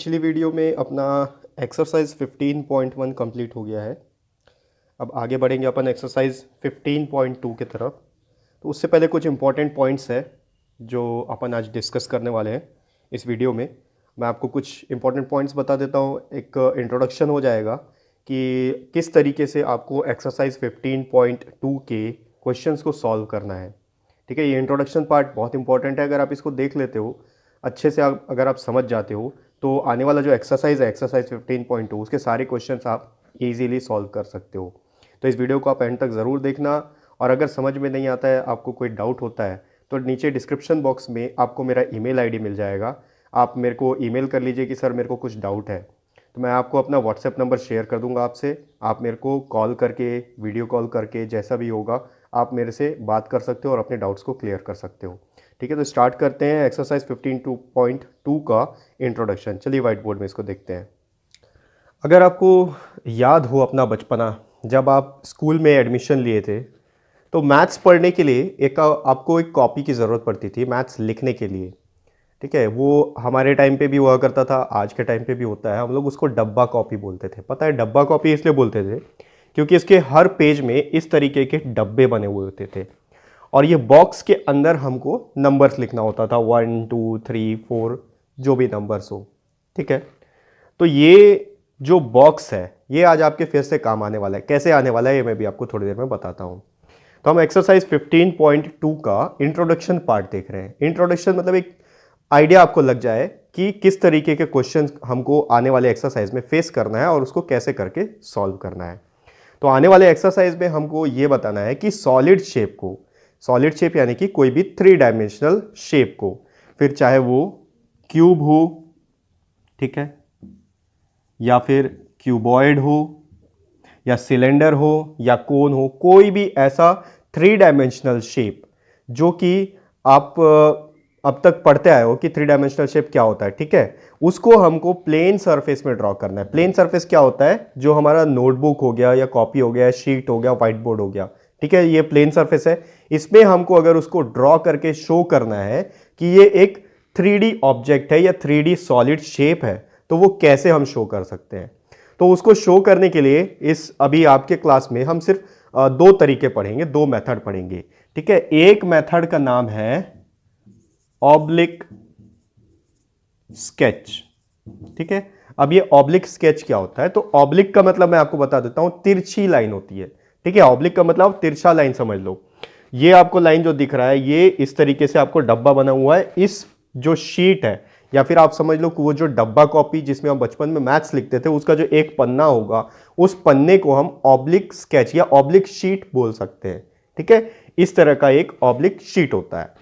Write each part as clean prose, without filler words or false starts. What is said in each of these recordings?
पिछली वीडियो में अपना एक्सरसाइज 15.1 कंप्लीट हो गया है। अब आगे बढ़ेंगे अपन एक्सरसाइज 15.2 की तरफ। तो उससे पहले कुछ इंपॉर्टेंट पॉइंट्स है जो अपन आज डिस्कस करने वाले हैं इस वीडियो में। मैं आपको कुछ इंपॉर्टेंट पॉइंट्स बता देता हूँ। एक इंट्रोडक्शन हो जाएगा कि किस तरीके से आपको एक्सरसाइज 15.2 के क्वेश्चंस को सॉल्व करना है। ठीक है, ये इंट्रोडक्शन पार्ट बहुत इंपॉर्टेंट है। अगर आप इसको देख लेते हो अच्छे से, अगर आप समझ जाते हो तो आने वाला जो एक्सरसाइज है एक्सरसाइज 15.2 उसके सारे क्वेश्चंस आप इजीली सॉल्व कर सकते हो। तो इस वीडियो को आप एंड तक ज़रूर देखना। और अगर समझ में नहीं आता है, आपको कोई डाउट होता है, तो नीचे डिस्क्रिप्शन बॉक्स में आपको मेरा ईमेल आईडी मिल जाएगा। आप मेरे को ईमेल कर लीजिए कि सर मेरे को कुछ डाउट है, तो मैं आपको अपना व्हाट्सएप नंबर शेयर कर दूंगा आपसे। आप मेरे को कॉल करके, वीडियो कॉल करके, जैसा भी होगा आप मेरे से बात कर सकते हो और अपने डाउट्स को क्लियर कर सकते हो। ठीक है, तो स्टार्ट करते हैं एक्सरसाइज 15.2 का इंट्रोडक्शन। चलिए व्हाइट बोर्ड में इसको देखते हैं। अगर आपको याद हो अपना बचपना, जब आप स्कूल में एडमिशन लिए थे तो मैथ्स पढ़ने के लिए आपको एक कॉपी की ज़रूरत पड़ती थी मैथ्स लिखने के लिए। ठीक है, वो हमारे टाइम पे भी हुआ करता था, आज के टाइम पे भी होता है। हम लोग उसको डब्बा कॉपी बोलते थे। पता है डब्बा कॉपी इसलिए बोलते थे क्योंकि इसके हर पेज में इस तरीके के डब्बे बने हुए होते थे और ये बॉक्स के अंदर हमको नंबर्स लिखना होता था, 1 2 3 4 जो भी नंबर्स हो। ठीक है, तो ये जो बॉक्स है ये आज आपके फिर से काम आने वाला है। कैसे आने वाला है ये मैं भी आपको थोड़ी देर में बताता हूँ। तो हम एक्सरसाइज 15.2 का इंट्रोडक्शन पार्ट देख रहे हैं। इंट्रोडक्शन मतलब एक आइडिया आपको लग जाए कि किस तरीके के क्वेश्चन हमको आने वाले एक्सरसाइज में फेस करना है और उसको कैसे करके सॉल्व करना है। तो आने वाले एक्सरसाइज में हमको ये बताना है कि सॉलिड शेप यानी कि कोई भी 3 डायमेंशनल शेप को, फिर चाहे वो क्यूब हो, ठीक है, या फिर क्यूबॉइड हो, या सिलेंडर हो, या कोन हो, कोई भी ऐसा 3 डायमेंशनल शेप जो कि आप अब तक पढ़ते आए हो कि 3 डायमेंशनल शेप क्या होता है। ठीक है, उसको हमको प्लेन सरफेस में ड्रॉ करना है। प्लेन सरफेस क्या होता है? जो हमारा नोटबुक हो गया, या कॉपी हो गया, शीट हो गया, व्हाइट बोर्ड हो गया। ठीक है, ये प्लेन सरफेस है। इसमें हमको अगर उसको ड्रॉ करके शो करना है कि ये एक 3D ऑब्जेक्ट है या 3D सॉलिड शेप है, तो वो कैसे हम शो कर सकते हैं। तो उसको शो करने के लिए इस अभी आपके क्लास में हम सिर्फ 2 तरीके पढ़ेंगे, 2 मेथड पढ़ेंगे। ठीक है, एक मेथड का नाम है ऑब्लिक स्केच। ठीक है, अब ये ऑब्लिक स्केच क्या होता है? तो ऑब्लिक का मतलब मैं आपको बता देता हूं, तिरछी लाइन होती है। ठीक है, ऑब्लिक का मतलब तिरछा लाइन समझ लो। ये आपको लाइन जो दिख रहा है ये इस तरीके से आपको डब्बा बना हुआ है। इस जो शीट है, या फिर आप समझ लो कि वो जो डब्बा कॉपी जिसमें हम बचपन में मैथ्स लिखते थे, उसका जो एक पन्ना होगा, उस पन्ने को हम ऑब्लिक स्केच या ऑब्लिक शीट बोल सकते हैं। ठीक है, इस तरह का एक ऑब्लिक शीट होता है।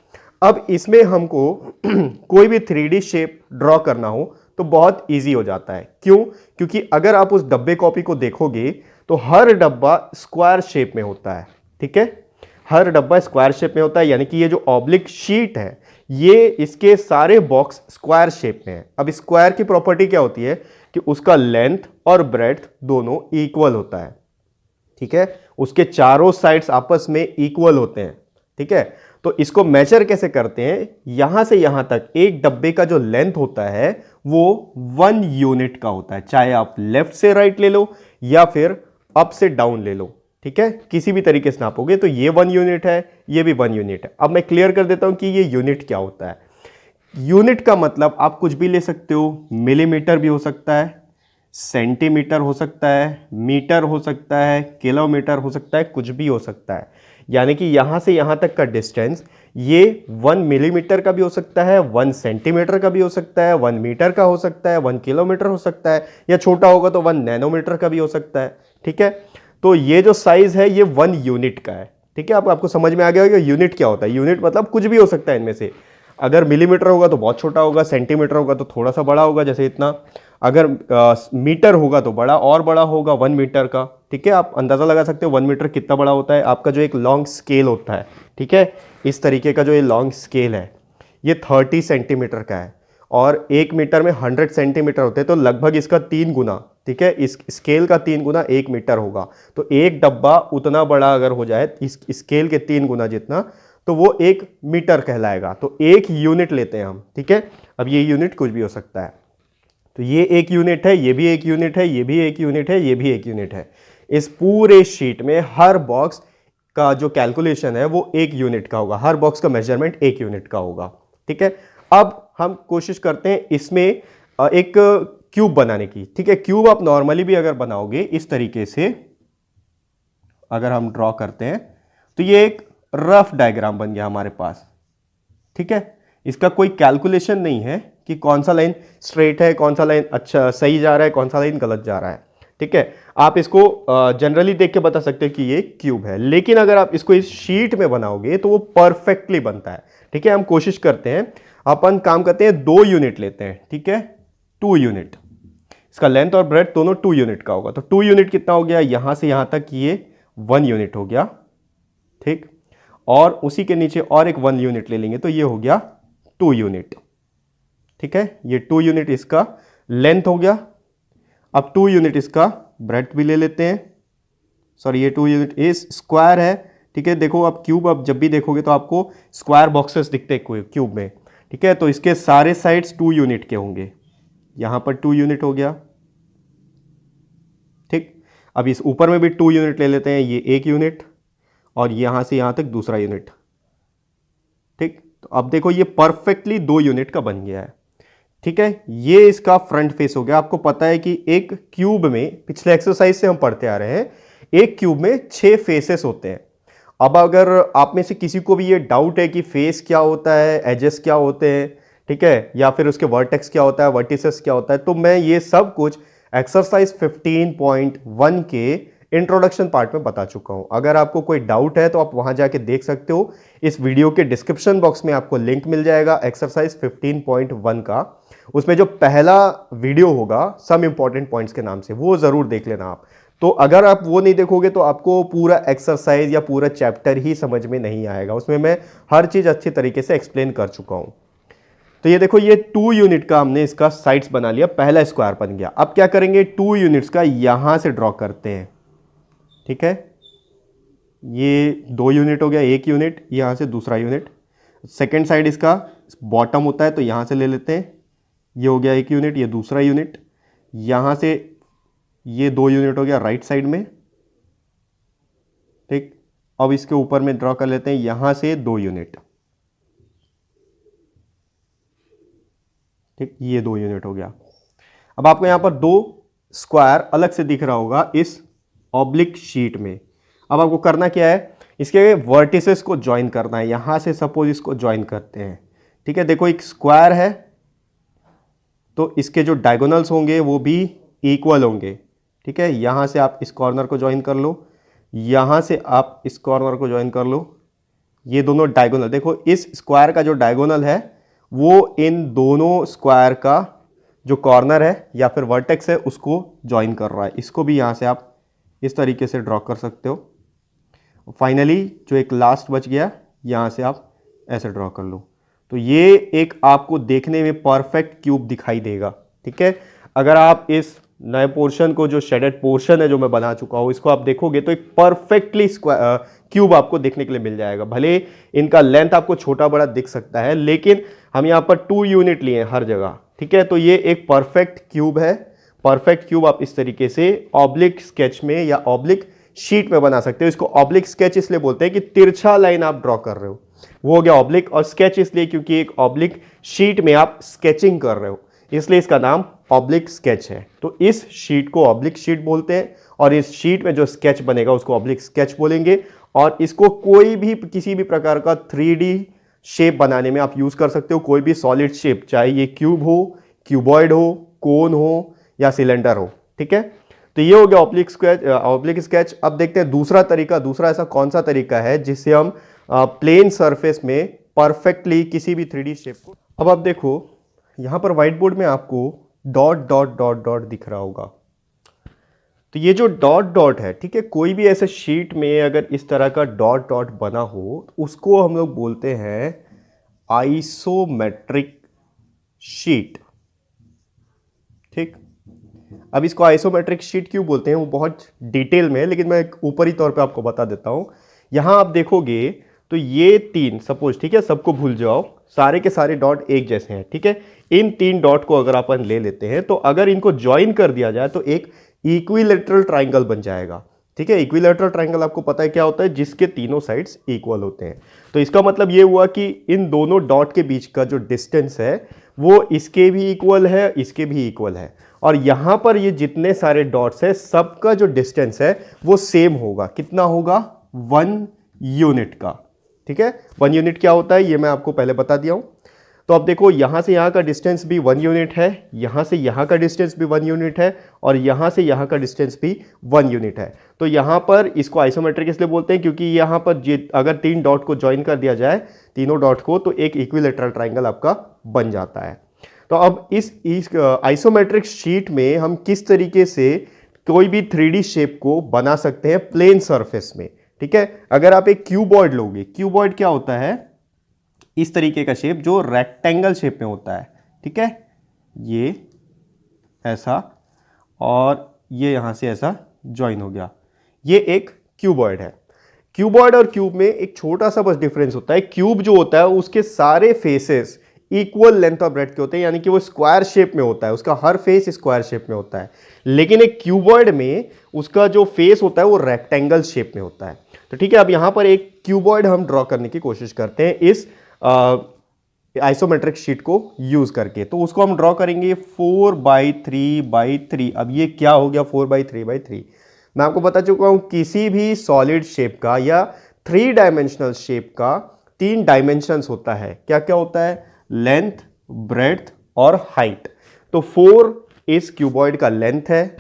अब इसमें हमको कोई भी 3D शेप ड्रॉ करना हो तो बहुत इजी हो जाता है। क्यों? क्योंकि अगर आप उस डब्बे कॉपी को देखोगे तो हर डब्बा स्क्वायर शेप में होता है। ठीक है, हर डब्बा स्क्वायर शेप में होता है, यानी कि ये जो ऑब्लिक शीट है ये इसके सारे बॉक्स स्क्वायर शेप में है। अब स्क्वायर की प्रॉपर्टी क्या होती है कि उसका लेंथ और ब्रेड्थ दोनों इक्वल होता है। ठीक है, उसके चारों साइड्स आपस में इक्वल होते हैं। ठीक है, तो इसको मेजर कैसे करते हैं? यहां से यहां तक एक डब्बे का जो लेंथ होता है वो 1 यूनिट का होता है। चाहे आप लेफ्ट से राइट ले लो या फिर अप से डाउन ले लो। ठीक है, किसी भी तरीके से नापोगे तो ये 1 यूनिट है, ये भी 1 यूनिट है। अब मैं क्लियर कर देता हूं कि ये यूनिट क्या होता है। यूनिट का मतलब आप कुछ भी ले सकते हो, मिलीमीटर भी हो सकता है, सेंटीमीटर हो सकता है, मीटर हो सकता है, किलोमीटर हो सकता है, कुछ भी हो सकता है। यानी कि यहां से यहां तक का डिस्टेंस ये 1 मिलीमीटर का भी हो सकता है, 1 सेंटीमीटर का भी हो सकता है, 1 मीटर का हो सकता है, 1 किलोमीटर हो सकता है, या छोटा होगा तो 1 नैनोमीटर का भी हो सकता है। ठीक है, तो ये जो साइज है ये 1 यूनिट का है। ठीक है, आपको समझ में आ गया होगा यूनिट क्या होता है। यूनिट मतलब कुछ भी हो सकता है इनमें से। अगर मिलीमीटर होगा तो बहुत छोटा होगा, सेंटीमीटर होगा तो थोड़ा सा बड़ा होगा, जैसे इतना। अगर मीटर होगा तो बड़ा और बड़ा होगा, 1 मीटर का। ठीक है, आप अंदाजा लगा सकते हो 1 मीटर कितना बड़ा होता है। आपका जो एक लॉन्ग स्केल होता है, ठीक है, इस तरीके का जो ये लॉन्ग स्केल है ये 30 सेंटीमीटर का है, और 1 मीटर में 100 सेंटीमीटर होते हैं, तो लगभग इसका 3 गुना। ठीक है, इस स्केल का 3 गुना 1 मीटर होगा। तो एक डब्बा उतना बड़ा अगर हो जाए इस स्केल के 3 गुना जितना, तो वो 1 मीटर कहलाएगा। तो 1 यूनिट लेते हैं हम। ठीक है, अब ये यूनिट कुछ भी हो सकता है। तो ये एक यूनिट है, ये भी एक यूनिट है, ये भी एक यूनिट है, ये भी एक यूनिट है। इस पूरे शीट में हर बॉक्स का जो कैलकुलेशन है वो एक यूनिट का होगा, हर बॉक्स का मेजरमेंट एक यूनिट का होगा। ठीक है, अब हम कोशिश करते हैं इसमें एक क्यूब बनाने की। ठीक है, क्यूब आप नॉर्मली भी अगर बनाओगे इस तरीके से, अगर हम ड्रॉ करते हैं तो ये एक रफ डायग्राम बन गया हमारे पास। ठीक है, इसका कोई कैलकुलेशन नहीं है कि कौन सा लाइन स्ट्रेट है, कौन सा लाइन अच्छा सही जा रहा है, कौन सा लाइन गलत जा रहा है। ठीक है, आप इसको जनरली देख के बता सकते हैं कि ये क्यूब है, लेकिन अगर आप इसको इस शीट में बनाओगे तो वो परफेक्टली बनता है। ठीक है, हम कोशिश करते हैं, अपन काम करते हैं 2 यूनिट लेते हैं। ठीक है, 2 यूनिट, इसका लेंथ और ब्रेड्थ दोनों 2 यूनिट का होगा। तो 2 यूनिट कितना हो गया, यहां से यहां तक ये 1 यूनिट हो गया। ठीक, और उसी के नीचे और एक 1 यूनिट ले लेंगे तो ये हो गया 2 यूनिट। ठीक है, ये 2 यूनिट इसका लेंथ हो गया। अब 2 यूनिट इसका ब्रेड्थ भी ले लेते हैं। सॉरी, ये 2 यूनिट इस स्क्वायर है। ठीक है, देखो आप क्यूब अब जब भी देखोगे तो आपको स्क्वायर बॉक्सेस दिखते हैं क्यूब में। ठीक है, तो इसके सारे साइड्स 2 यूनिट के होंगे। यहां पर 2 यूनिट हो गया। ठीक, अब इस ऊपर में भी 2 यूनिट ले लेते हैं, ये 1 यूनिट और यहां से यहां तक दूसरा यूनिट। ठीक, तो अब देखो ये परफेक्टली 2 यूनिट का बन गया है। ठीक है, ये इसका फ्रंट फेस हो गया। आपको पता है कि एक क्यूब में, पिछले एक्सरसाइज से हम पढ़ते आ रहे हैं, एक क्यूब में 6 फेसेस होते हैं। अब अगर आप में से किसी को भी ये डाउट है कि फेस क्या होता है, एजेस क्या होते हैं, ठीक है, या फिर उसके वर्टेक्स क्या होता है, वर्टिसेस क्या होता है, तो मैं ये सब कुछ एक्सरसाइज 15.1 के इंट्रोडक्शन पार्ट में बता चुका हूं। अगर आपको कोई डाउट है तो आप वहां जाके देख सकते हो। इस वीडियो के डिस्क्रिप्शन बॉक्स में आपको लिंक मिल जाएगा एक्सरसाइज 15.1 का। उसमें जो पहला वीडियो होगा सम इंपॉर्टेंट पॉइंट्स के नाम से, वो जरूर देख लेना आप। तो अगर आप वो नहीं देखोगे तो आपको पूरा एक्सरसाइज या पूरा चैप्टर ही समझ में नहीं आएगा। उसमें मैं हर चीज अच्छी तरीके से एक्सप्लेन कर चुका हूं। तो ये देखो, ये 2 यूनिट का हमने इसका साइड्स बना लिया, पहला स्क्वायर बन गया। अब क्या करेंगे, 2 यूनिट्स का यहां से ड्रॉ करते हैं। ठीक है, ये 2 यूनिट हो गया, 1 यूनिट, यहां से दूसरा यूनिट। सेकेंड साइड इसका बॉटम होता है तो यहां से ले लेते हैं, ये हो गया 1 यूनिट, ये दूसरा यूनिट। यहां से ये 2 यूनिट हो गया राइट साइड में। ठीक, अब इसके ऊपर में ड्रॉ कर लेते हैं, यहां से 2 यूनिट। ठीक, ये 2 यूनिट हो गया। अब आपको यहां पर 2 स्क्वायर अलग से दिख रहा होगा इस ऑब्लिक शीट में। अब आपको करना क्या है, इसके वर्टिसेस को ज्वाइन करना है। यहां से सपोज इसको ज्वाइन करते हैं। ठीक है, देखो एक स्क्वायर है तो इसके जो डायगोनल्स होंगे वो भी इक्वल होंगे। ठीक है, यहां से आप इस कॉर्नर को ज्वाइन कर लो, यहां से आप इस कॉर्नर को ज्वाइन कर लो। ये दोनों डायगोनल, देखो इस स्क्वायर का जो डायगोनल है वो इन दोनों स्क्वायर का जो कॉर्नर है या फिर वर्टेक्स है उसको ज्वाइन कर रहा है। इसको भी यहां से आप इस तरीके से ड्रॉ कर सकते हो। फाइनली जो एक लास्ट बच गया, यहां से आप ऐसे ड्रॉ कर लो। तो ये एक आपको देखने में परफेक्ट क्यूब दिखाई देगा। ठीक है, अगर आप इस नए पोर्शन को, जो शेडेड पोर्शन है जो मैं बना चुका हूं, इसको आप देखोगे तो एक परफेक्टली क्यूब आपको देखने के लिए मिल जाएगा। भले इनका लेंथ आपको छोटा बड़ा दिख सकता है, लेकिन हम यहां पर 2 यूनिट लिए हैं हर जगह। ठीक है, तो ये एक परफेक्ट क्यूब है। परफेक्ट क्यूब आप इस तरीके से ऑब्लिक स्केच में या ऑब्लिक शीट में बना सकते हो। इसको ऑब्लिक स्केच इसलिए बोलते हैं कि तिरछा लाइन आप ड्रॉ कर रहे हो, वो हो गया ऑब्लिक, और स्केच इसलिए क्योंकि एक ऑब्लिक शीट में आप स्केचिंग कर रहे हो, इसलिए इसका नाम ऑब्लिक स्केच है। तो इस शीट को ऑब्लिक शीट बोलते हैं और इस शीट में जो स्केच बनेगा उसको ऑब्लिक स्केच बोलेंगे। और इसको कोई भी किसी भी प्रकार का 3D शेप बनाने में आप यूज कर सकते हो। कोई भी सॉलिड शेप, चाहे ये क्यूब हो, क्यूबॉइड हो, कोन हो या सिलेंडर हो। ठीक है, तो ये हो गया ऑब्लिक स्केच। अब देखते हैं दूसरा तरीका, दूसरा ऐसा कौन सा तरीका है जिससे हम प्लेन सरफेस में परफेक्टली किसी भी 3D शेप को। अब आप देखो यहां पर व्हाइट बोर्ड में आपको डॉट डॉट डॉट डॉट दिख रहा होगा। तो ये जो डॉट डॉट है, ठीक है, कोई भी ऐसे शीट में अगर इस तरह का डॉट डॉट बना हो तो उसको हम लोग बोलते हैं आइसोमेट्रिक शीट। ठीक, अब इसको आइसोमेट्रिक शीट क्यों बोलते हैं वो बहुत डिटेल में है, लेकिन मैं ऊपरी तौर पे आपको बता देता हूं। यहां आप देखोगे तो ये तीन सपोज, ठीक है, सबको भूल जाओ, सारे के सारे डॉट एक जैसे हैं, ठीक है। इन तीन डॉट को अगर अपन ले लेते हैं तो अगर इनको ज्वाइन कर दिया जाए तो एक इक्विलेटरल ट्राइंगल बन जाएगा, ठीक है। इक्विलेटरल ट्राइंगल आपको पता है क्या होता है, जिसके तीनों साइड्स इक्वल होते हैं। तो इसका मतलब ये हुआ कि इन दोनों डॉट के बीच का जो डिस्टेंस है वो इसके भी इक्वल है, इसके भी इक्वल है, और यहां पर ये जितने सारे डॉट्स हैं सबका जो डिस्टेंस है वो सेम होगा। कितना होगा? 1 यूनिट का, ठीक है। 1 यूनिट क्या होता है ये मैं आपको पहले बता दिया हूं। तो अब देखो यहां से यहां का डिस्टेंस भी 1 यूनिट है, यहां से यहां का डिस्टेंस भी 1 यूनिट है, और यहां से यहां का डिस्टेंस भी 1 यूनिट है। तो यहां पर इसको आइसोमेट्रिक इसलिए बोलते हैं क्योंकि यहां पर अगर तीन डॉट को ज्वाइन कर दिया जाए, तीनों डॉट को, तो एक इक्विलेटरल ट्राइंगल आपका बन जाता है। तो अब इस आइसोमेट्रिक शीट में हम किस तरीके से कोई भी 3D शेप को बना सकते हैं प्लेन सरफेस में, ठीक है। अगर आप एक क्यूबॉइड लोगे, क्यूबॉइड क्या होता है? इस तरीके का शेप जो रेक्टेंगल शेप में होता है, ठीक है, ये ऐसा, और ये यहां से ऐसा ज्वाइन हो गया, ये एक क्यूबॉइड है। क्यूबॉइड और क्यूब में एक छोटा सा बस डिफरेंस होता है, क्यूब जो होता है उसके सारे फेसेस इक्वल लेंथ और ब्रेड्थ के होते हैं, यानी कि वो स्क्वायर शेप में होता है, उसका हर फेस स्क्वायर शेप में होता है। लेकिन एक क्यूबॉइड में उसका जो फेस होता है वो रेक्टेंगल शेप में होता है। तो ठीक है, अब यहां पर एक क्यूबॉइड हम ड्रॉ करने की कोशिश करते हैं इस आइसोमेट्रिक शीट को यूज करके। तो उसको हम ड्रॉ करेंगे 4/3/3। अब ये क्या हो गया 4/3/3? मैं आपको बता चुका हूं किसी भी सॉलिड शेप का या 3 डायमेंशनल शेप का 3 डायमेंशंस होता है। क्या क्या होता है? लेंथ, ब्रेड्थ और हाइट। तो 4 इस क्यूबॉइड का लेंथ है,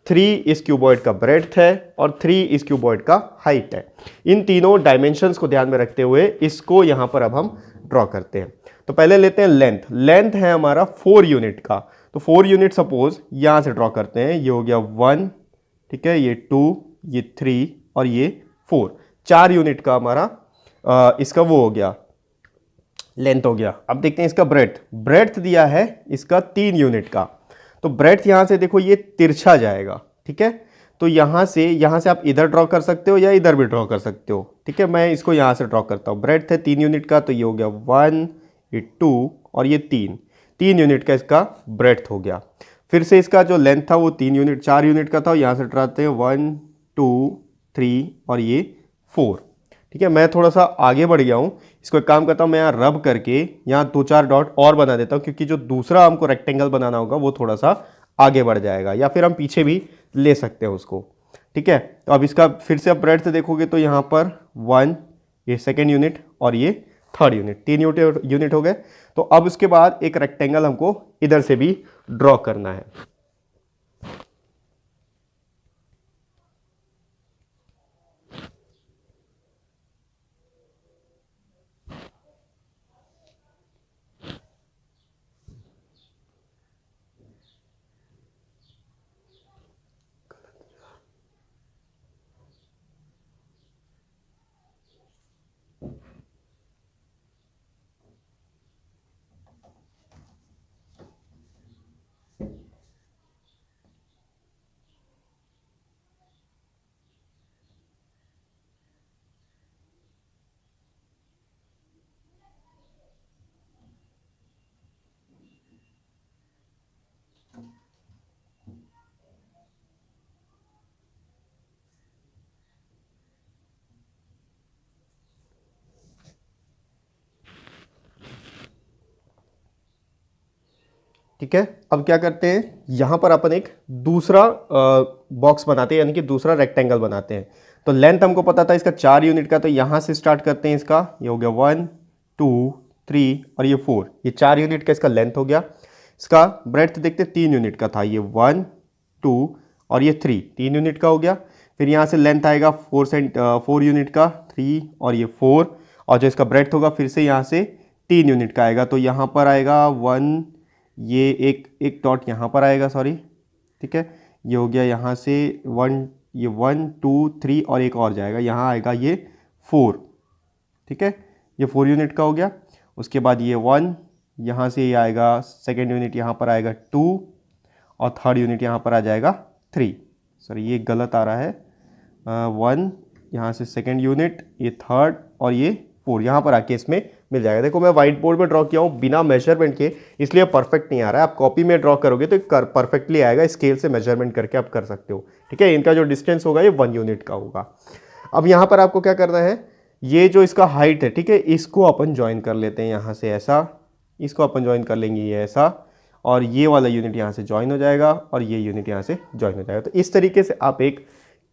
3 इस क्यूबॉइड का ब्रेड्थ है, और 3 इस क्यूबॉइड का हाइट है। इन तीनों डायमेंशंस को ध्यान में रखते हुए इसको यहां पर अब हम ड्रॉ करते हैं। तो पहले लेते हैं लेंथ। लेंथ है हमारा 4 यूनिट का, तो 4 यूनिट सपोज यहां से ड्रॉ करते हैं। ये हो गया 1, ठीक है, ये 2, ये 3 और ये 4। 4 यूनिट का हमारा इसका वो हो गया, लेंथ हो गया। अब देखते हैं इसका ब्रेड्थ। ब्रेड्थ दिया है इसका 3 यूनिट का, तो ब्रेड्थ यहां से देखो ये तिरछा जाएगा, ठीक है। तो यहां से आप इधर ड्रॉ कर सकते हो या इधर भी ड्रॉ कर सकते हो, ठीक है। मैं इसको यहां से ड्रॉ करता हूं। ब्रेड्थ है 3 यूनिट का, तो ये हो गया 1, ये 2 और ये 3 यूनिट का इसका ब्रेड्थ हो गया। फिर से इसका जो लेंथ था वो 4 यूनिट का था, यहां से ड्राते हैं 1, 2, 3 और ये 4, ठीक है। मैं थोड़ा सा आगे बढ़ गया हूं, इसको एक काम करता हूं, मैं यहाँ रब करके यहाँ 2-4 डॉट और बना देता हूं, क्योंकि जो दूसरा हमको रेक्टेंगल बनाना होगा वो थोड़ा सा आगे बढ़ जाएगा, या फिर हम पीछे भी ले सकते हैं उसको, ठीक है। तो अब इसका फिर से आप ब्रेड्थ देखोगे तो यहाँ पर 1, ये सेकेंड यूनिट और ये थर्ड यूनिट, 3 यूनिट हो गए। तो अब उसके बाद एक रेक्टेंगल हमको इधर से भी ड्रॉ करना है। ठीक है, अब क्या करते हैं, यहां पर अपन एक दूसरा बॉक्स बनाते हैं, यानी कि दूसरा रेक्टेंगल बनाते हैं। तो लेंथ हमको पता था इसका 4 यूनिट का, तो यहां से स्टार्ट करते हैं। इसका ये हो गया 1, 2, 3 और ये 4, ये 4 यूनिट का इसका लेंथ हो गया। इसका ब्रेड्थ देखते 3 यूनिट का था, ये 1, 2 और ये 3 यूनिट का हो गया। फिर यहाँ से लेंथ आएगा 4 यूनिट का, 3 और ये 4, और जो इसका ब्रेड्थ होगा फिर से यहाँ से 3 यूनिट का आएगा। तो यहाँ पर आएगा 1, ये एक डॉट यहाँ पर आएगा, सॉरी, ठीक है। ये हो गया यहाँ से 1, ये 1, 2, 3 और एक और जाएगा, यहाँ आएगा ये 4, ठीक है। ये 4 यूनिट का हो गया। उसके बाद ये 1, यहाँ से ये आएगा, सेकेंड यूनिट यहाँ पर आएगा 2 और थर्ड यूनिट यहाँ पर आ जाएगा 3। सॉरी ये गलत आ रहा है, 1, यहाँ से सेकेंड यूनिट, ये थर्ड और ये फोर्थ, यहाँ पर आके इसमें मिल जाएगा। देखो मैं व्हाइट बोर्ड में ड्रॉ किया हूँ बिना मेजरमेंट के, इसलिए परफेक्ट नहीं आ रहा है। आप कॉपी में ड्रॉ करोगे तो परफेक्टली आएगा, स्केल से मेजरमेंट करके आप कर सकते हो। ठीक है, इनका जो डिस्टेंस होगा ये 1 यूनिट का होगा। अब यहाँ पर आपको क्या करना है, ये जो इसका हाइट है, ठीक है, इसको अपन ज्वाइन कर लेते हैं यहाँ से ऐसा, इसको अपन ज्वाइन कर लेंगे ये ऐसा, और ये वाला यूनिट यहाँ से ज्वाइन हो जाएगा और ये यूनिट यहाँ से ज्वाइन हो जाएगा। तो इस तरीके से आप एक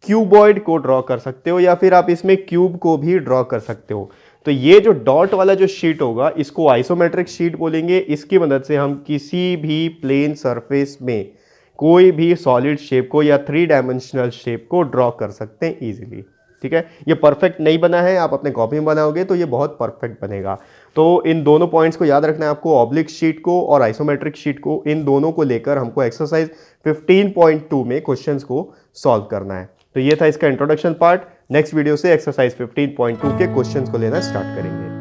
क्यूबॉइड को ड्रॉ कर सकते हो, या फिर आप इसमें क्यूब को भी ड्रॉ कर सकते हो। तो ये जो डॉट वाला जो शीट होगा इसको आइसोमेट्रिक शीट बोलेंगे। इसकी मदद से हम किसी भी प्लेन सरफेस में कोई भी सॉलिड शेप को या 3 डायमेंशनल शेप को ड्रॉ कर सकते हैं इजीली। ठीक है, ये परफेक्ट नहीं बना है, आप अपने कॉपी में बनाओगे तो ये बहुत परफेक्ट बनेगा। तो इन दोनों पॉइंट्स को याद रखना है आपको, ऑब्लिक शीट को और आइसोमेट्रिक शीट को, इन दोनों को लेकर हमको एक्सरसाइज 15.2 में क्वेश्चंस को सॉल्व करना है। तो ये था इसका इंट्रोडक्शन पार्ट। नेक्स्ट वीडियो से एक्सरसाइज 15.2 के क्वेश्चंस को लेना स्टार्ट करेंगे।